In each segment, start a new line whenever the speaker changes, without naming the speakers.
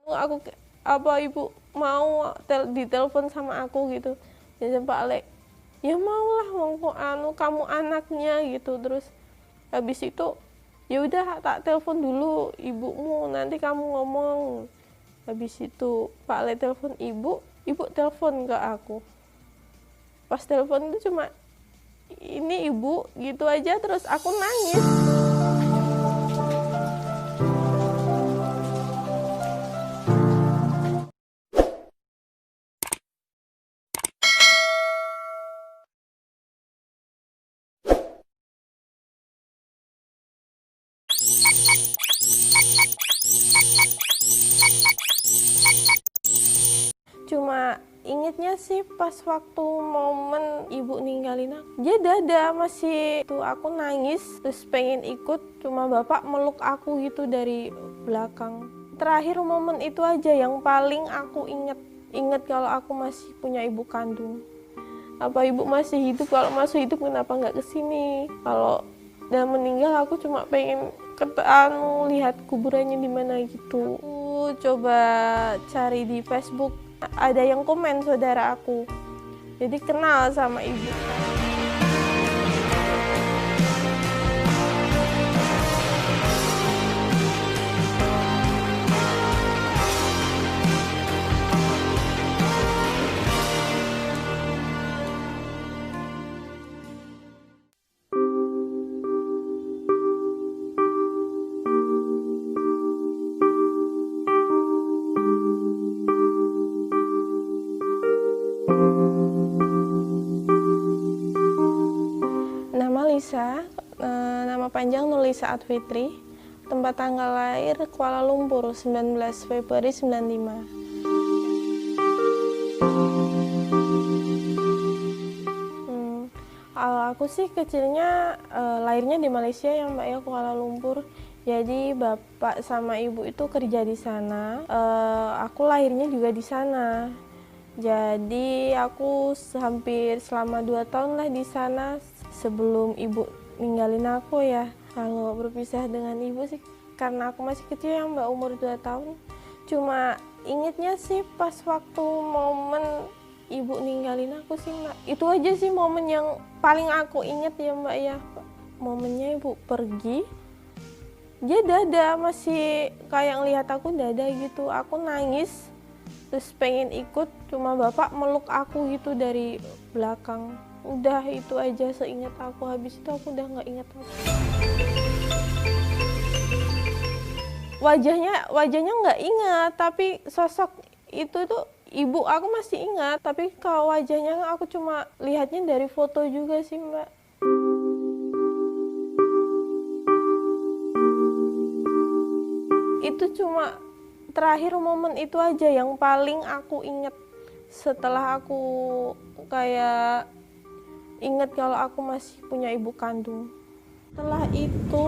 Aku apa ibu mau ditelepon sama aku gitu. Jadi Pak Ale, ya maulah kamu anaknya gitu. Terus habis itu ya udah tak telepon dulu ibumu, nanti kamu ngomong. Habis itu Pak Ale telepon ibu telepon ke aku. Pas telepon itu cuma ini ibu gitu aja, terus aku nangis. Cuma ingetnya sih pas waktu momen ibu ninggalin aku, dia dada masih tuh, aku nangis terus pengen ikut, cuma bapak meluk aku gitu dari belakang. Terakhir momen itu aja yang paling aku inget kalau aku masih punya ibu kandung. Apa ibu masih hidup? Kalau masih hidup kenapa nggak kesini? Kalau udah meninggal aku cuma pengen lihat kuburannya di mana gitu. Coba cari di Facebook, ada yang komen saudara aku, jadi kenal sama ibu. Nama Lisa, nama panjang Nurlisa Adfitri, tempat tanggal lahir Kuala Lumpur 19 Februari 95. Kalau aku sih kecilnya lahirnya di Malaysia ya Mbak ya, Kuala Lumpur. Jadi bapak sama ibu itu kerja di sana. Aku lahirnya juga di sana. Jadi aku hampir selama 2 tahun lah di sana sebelum ibu ninggalin aku ya. Kalau berpisah dengan ibu sih karena aku masih kecil ya Mbak, umur 2 tahun. Cuma ingetnya sih pas waktu momen ibu ninggalin aku sih Mbak. Itu aja sih momen yang paling aku inget ya Mbak ya. Momennya ibu pergi, dia dada masih kayak ngelihat aku dada gitu. Aku nangis terus pengen ikut, cuma bapak meluk aku gitu dari belakang. Udah itu aja seingat aku, habis itu aku udah nggak ingat apa. Wajahnya nggak ingat, tapi sosok itu tuh ibu aku masih ingat. Tapi kalau wajahnya aku cuma lihatnya dari foto juga sih Mbak. Itu cuma terakhir momen itu aja yang paling aku inget. Setelah aku kayak inget kalau aku masih punya ibu kandung. Setelah itu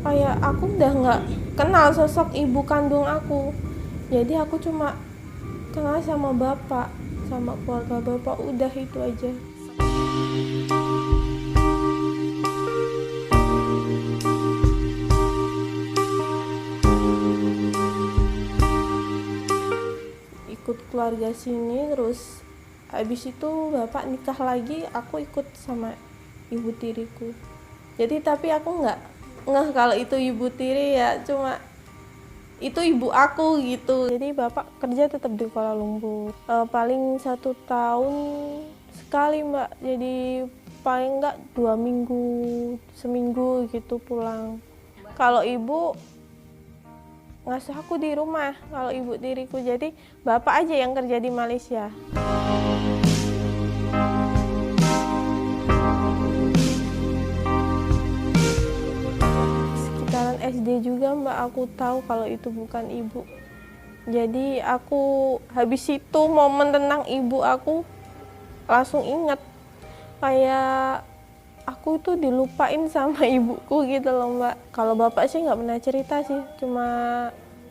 kayak aku udah nggak kenal sosok ibu kandung aku. Jadi aku cuma kenal sama bapak, sama keluarga bapak, udah itu aja. Ikut keluarga sini, terus habis itu bapak nikah lagi, aku ikut sama ibu tiriku. Jadi tapi aku nggak ngeh kalau itu ibu tiri ya, cuma itu ibu aku gitu. Jadi bapak kerja tetap di Kuala Lumpur, paling 1 tahun sekali Mbak, jadi paling nggak 2 minggu, seminggu gitu pulang. Kalau ibu ngasuh aku di rumah, kalau ibu tiriku, jadi bapak aja yang kerja di Malaysia. Sekitaran SD juga Mbak, aku tahu kalau itu bukan ibu. Jadi aku habis itu momen tentang ibu aku langsung ingat, kayak aku tuh dilupain sama ibuku gitu loh Mbak. Kalau bapak sih nggak pernah cerita sih, cuma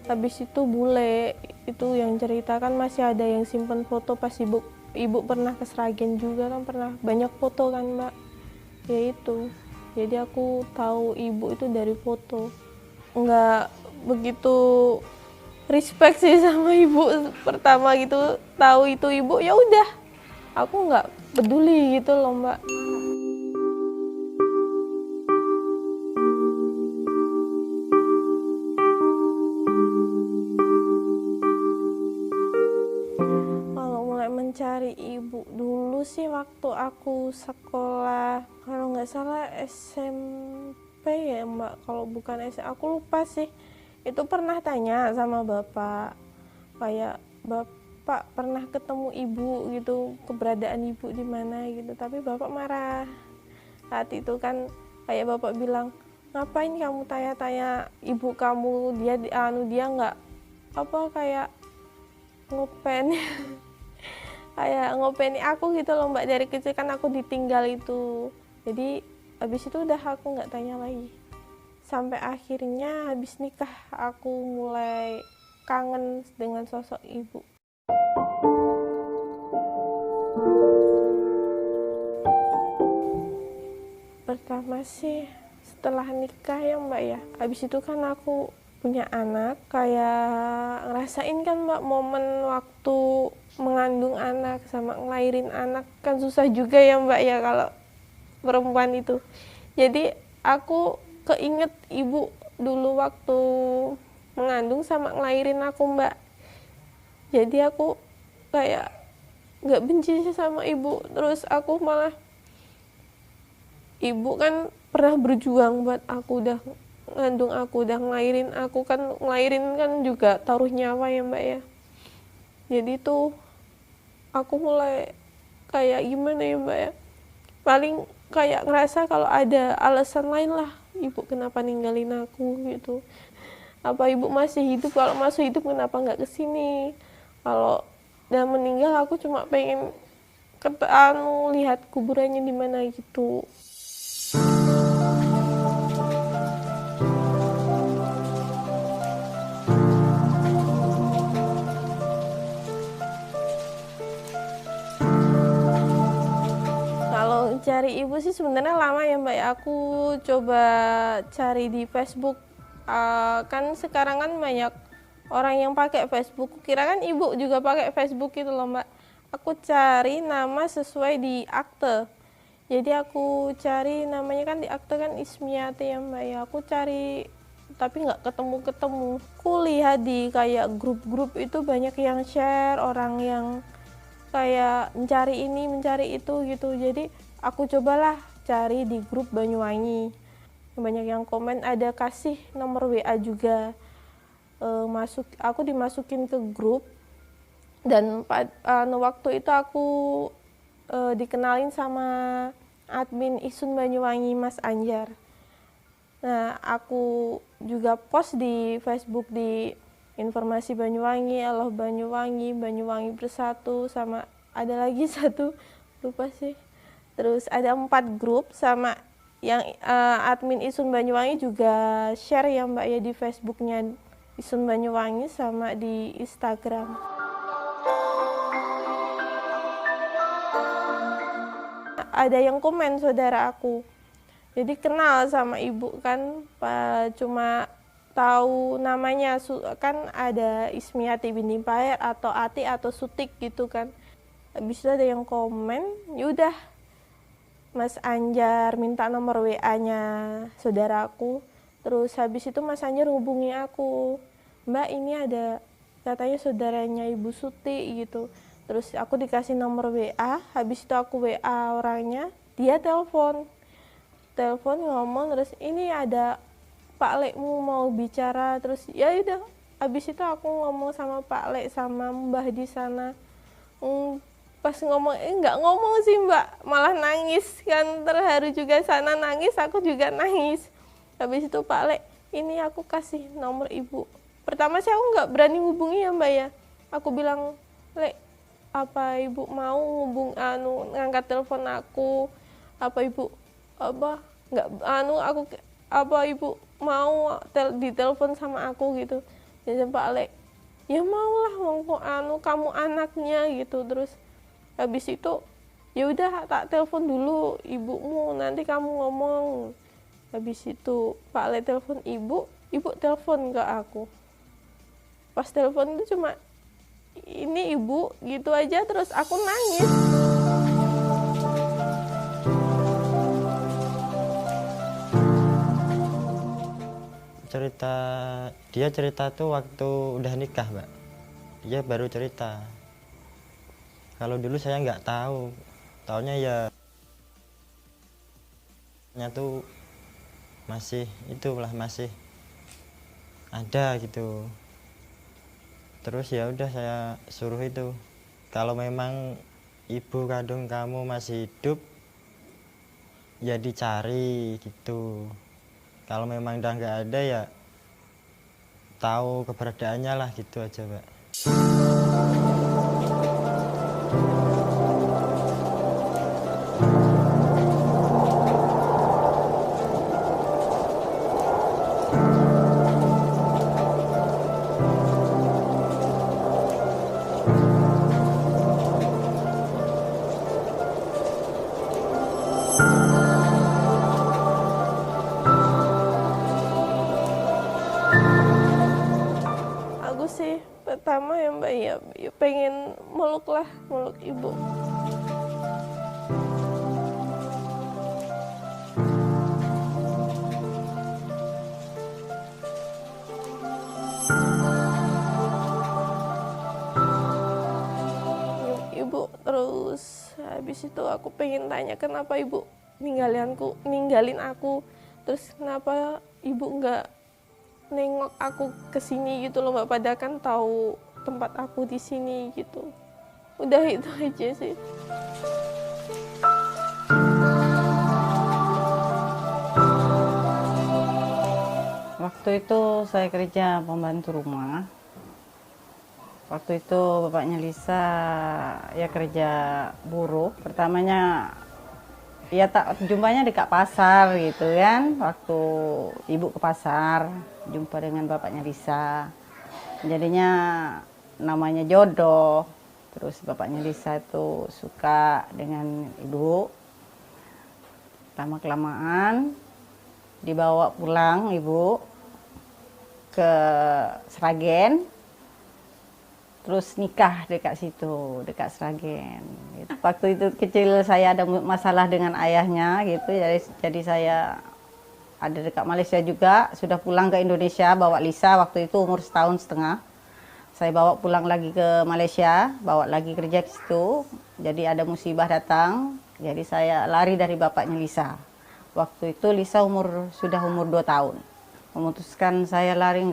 habis itu bule itu yang cerita, kan masih ada yang simpen foto pas ibu pernah ke Sragen juga kan, pernah banyak foto kan Mbak. Ya itu, jadi aku tahu ibu itu dari foto. Nggak begitu respect sih sama ibu pertama gitu, tahu itu ibu ya udah aku nggak peduli gitu loh Mbak. Kalau mulai mencari ibu dulu sih waktu aku sekolah, kalau nggak salah SMP ya Mbak, kalau bukan SMP aku lupa sih. Itu pernah tanya sama bapak, kayak bapak pernah ketemu ibu gitu, keberadaan ibu di mana gitu, tapi bapak marah. Saat itu kan kayak bapak bilang, ngapain kamu tanya-tanya ibu kamu, dia nggak apa kayak ngopen kayak ngopeni aku gitu loh Mbak, dari kecil kan aku ditinggal itu. Jadi habis itu udah aku nggak tanya lagi. Sampai akhirnya habis nikah aku mulai kangen dengan sosok ibu. Pertama sih setelah nikah ya Mbak ya. Habis itu kan aku punya anak, kayak ngerasain kan Mbak momen waktu mengandung anak sama ngelahirin anak kan susah juga ya Mbak ya kalau perempuan itu. Jadi aku keinget ibu dulu waktu mengandung sama ngelahirin aku Mbak. Jadi aku kayak nggak benci sih sama ibu, terus aku malah, ibu kan pernah berjuang buat aku, udah ngandung aku, udah ngelahirin aku, kan ngelahirin kan juga taruh nyawa ya Mbak ya. Jadi tuh aku mulai kayak gimana ya Mbak ya, paling kayak ngerasa kalau ada alasan lain lah ibu kenapa ninggalin aku gitu. Apa ibu masih hidup, kalau masih hidup kenapa nggak kesini, kalau udah meninggal aku cuma pengen lihat kuburannya di mana gitu. Kalau cari ibu sih sebenarnya lama ya Mbak ya. Aku coba cari di Facebook. Kan sekarang kan banyak orang yang pakai Facebook. Kira kan ibu juga pakai Facebook itu loh Mbak. Aku cari nama sesuai di akte. Jadi aku cari namanya kan di akte kan Ismiati ya Mbak ya. Aku cari tapi nggak ketemu-ketemu. Aku lihat di kayak grup-grup itu banyak yang share, orang yang kayak mencari ini mencari itu gitu. Jadi aku cobalah cari di grup Banyuwangi, banyak yang komen, ada kasih nomor WA juga. Aku dimasukin ke grup, dan waktu itu aku dikenalin sama admin Isun Banyuwangi Mas Anjar. Nah aku juga post di Facebook di informasi Banyuwangi, Allah Banyuwangi, Banyuwangi Bersatu, sama ada lagi satu lupa sih. Terus ada 4 grup, sama yang admin Isun Banyuwangi juga share ya Mbak ya di Facebooknya Isun Banyuwangi sama di Instagram. Ada yang komen saudara aku, jadi kenal sama ibu kan, cuma tahu namanya kan ada Ismiati binti Paer atau Ati atau Sutik gitu kan. Habis itu ada yang komen, yaudah Mas Anjar minta nomor WA-nya saudaraku. Terus habis itu Mas Anjar hubungi aku, Mbak ini ada katanya saudaranya Ibu Suti gitu. Terus aku dikasih nomor WA, habis itu aku WA orangnya, dia telepon ngomong, terus ini ada Pak Lekmu mau bicara. Terus ya udah, habis itu aku ngomong sama Pak Lek sama Mbah di sana. Pas ngomong nggak ngomong sih Mbak, malah nangis kan, terharu juga, sana nangis aku juga nangis. Habis itu Pak Lek, ini aku kasih nomor ibu. Pertama sih aku nggak berani hubungi ya Mbak ya, aku bilang, Lek apa ibu mau ngangkat telepon aku, apa ibu nggak ibu mau ditelepon sama aku gitu. Jadi Pak Lek, ya mau lah, mau kamu anaknya gitu. Terus habis itu ya udah tak telepon dulu ibumu, nanti kamu ngomong. Habis itu Pak Lek telepon ibu telepon ke aku. Pas telepon itu cuma, ini ibu, gitu aja, terus aku nangis.
Dia cerita tuh waktu udah nikah, Mbak. Dia baru cerita. Kalau dulu saya nggak tahu, taunya ya tuh masih masih ada gitu. Terus ya udah saya suruh itu, kalau memang ibu kandung kamu masih hidup ya dicari gitu. Kalau memang udah nggak ada ya tahu keberadaannya lah, gitu aja, Mbak.
Aku sih pertama ya Mbak ya pengen meluk ibu. Ibu, terus habis itu aku pengen tanya kenapa ibu ninggalin aku, terus kenapa ibu nggak nengok aku ke sini gitu loh Mbak, padahal kan tahu tempat aku di sini gitu. Udah itu aja sih.
Waktu itu saya kerja pembantu rumah. Waktu itu bapaknya Lisa ya kerja buruh. Pertamanya ya tak jumpanya di Kak Pasar gitu kan. Waktu ibu ke pasar jumpa dengan bapaknya Lisa. Jadinya namanya jodoh. Terus bapaknya Lisa itu suka dengan ibu. Lama-kelamaan dibawa pulang ibu ke Sragen. Terus nikah dekat situ, dekat Sragen. Waktu itu kecil saya ada masalah dengan ayahnya gitu, jadi saya ada dekat Malaysia juga, sudah pulang ke Indonesia bawa Lisa, waktu itu umur 1,5 tahun. Saya bawa pulang lagi ke Malaysia, bawa lagi kerja ke situ. Jadi ada musibah datang, jadi saya lari dari bapaknya Lisa. Waktu itu Lisa sudah umur 2 tahun. Memutuskan saya lari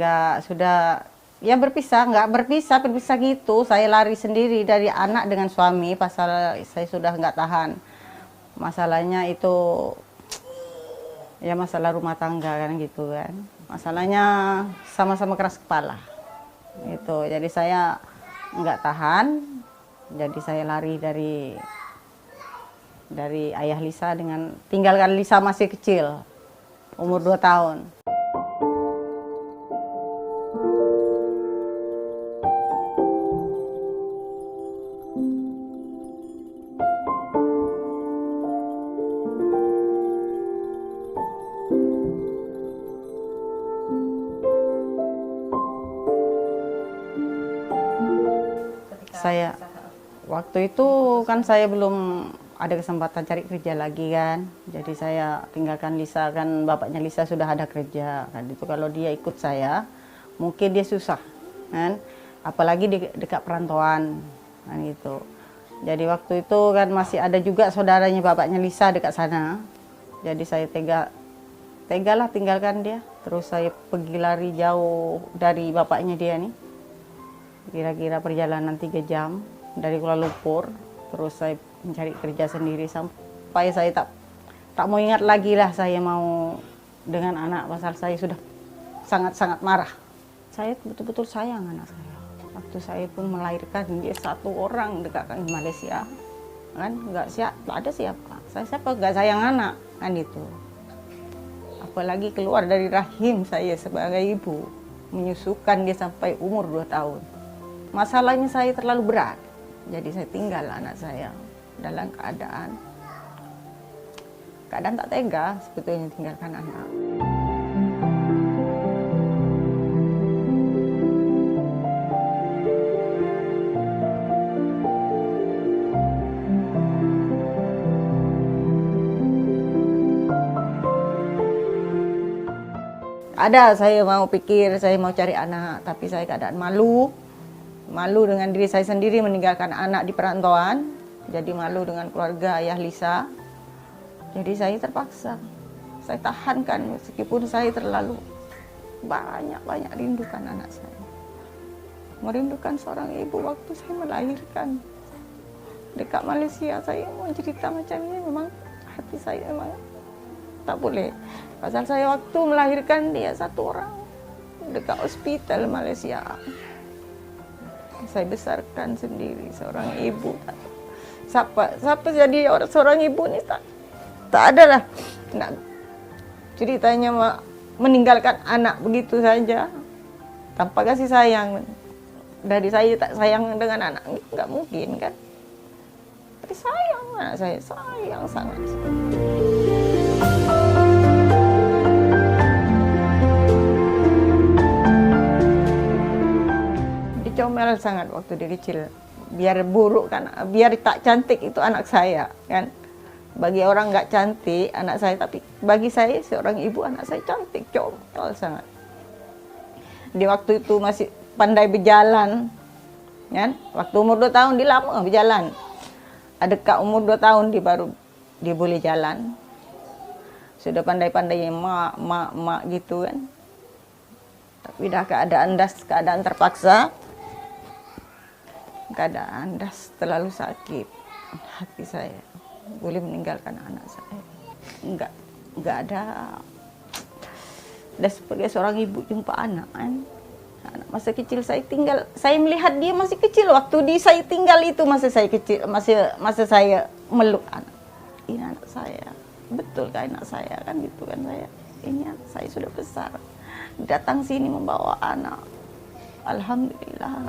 ya berpisah gitu. Saya lari sendiri dari anak dengan suami, pasal saya sudah nggak tahan. Masalahnya itu ya masalah rumah tangga kan gitu kan. Masalahnya sama-sama keras kepala. Gitu. Jadi saya nggak tahan. Jadi saya lari dari ayah Lisa dengan tinggalkan Lisa masih kecil, umur 2 tahun. Waktu itu kan saya belum ada kesempatan cari kerja lagi kan, jadi saya tinggalkan Lisa, kan bapaknya Lisa sudah ada kerja kan, itu kalau dia ikut saya mungkin dia susah kan, apalagi di dekat perantauan kan gitu. Jadi waktu itu kan masih ada juga saudaranya bapaknya Lisa dekat sana, jadi saya tegalah tinggalkan dia, terus saya pergi lari jauh dari bapaknya dia nih, kira-kira perjalanan 3 jam dari Kuala Lumpur. Terus saya mencari kerja sendiri sampai saya tak mau ingat lagi lah saya mau dengan anak, pasal saya sudah sangat-sangat marah. Saya betul-betul sayang anak saya. Waktu saya pun melahirkan dia 1 orang dekat Malaysia, kan nggak ada siapa. Saya siapa nggak sayang anak kan itu. Apalagi keluar dari rahim saya sebagai ibu, menyusukan dia sampai umur 2 tahun. Masalahnya saya terlalu berat. Jadi saya tinggal anak saya dalam keadaan tak tega sebetulnya tinggalkan anak. Ada saya mau pikir, saya mau cari anak, tapi saya keadaan malu. Malu dengan diri saya sendiri meninggalkan anak di perantauan. Jadi malu dengan keluarga ayah Lisa. Jadi saya terpaksa. Saya tahankan meskipun saya terlalu banyak rindukan anak saya. Merindukan seorang ibu waktu saya melahirkan. Dekat Malaysia saya mau cerita macam ini memang hati saya memang tak boleh. Pasal saya waktu melahirkan dia satu orang dekat hospital Malaysia. Saya besarkan sendiri seorang ibu. Siapa jadi seorang ibu ni tak ada lah. Nak ceritanya meninggalkan anak begitu saja tanpa kasih sayang. Dari saya tak sayang dengan anak nggak mungkin kan. Tapi sayang anak saya, sayang sangat. Comel sangat waktu dia kecil. Biar buruk kan, biar tak cantik itu anak saya kan. Bagi orang nggak cantik anak saya, tapi bagi saya seorang ibu anak saya cantik, comel sangat. Di waktu itu masih pandai berjalan kan. Waktu umur 2 tahun dia lama berjalan. Dekat umur 2 tahun dia boleh jalan. Sudah pandai-pandai mak gitu kan. Tapi dah keadaan terpaksa. Keadaan dah terlalu sakit hati saya boleh meninggalkan anak saya. Enggak ada. Dan sebagai seorang ibu jumpa anak kan, anak masa kecil saya melihat dia masih kecil waktu saya tinggal itu, masa saya kecil, masa saya meluk anak. Ini anak saya, betul kan anak saya kan gitu kan saya. Ini anak saya sudah besar, datang sini membawa anak. Alhamdulillah.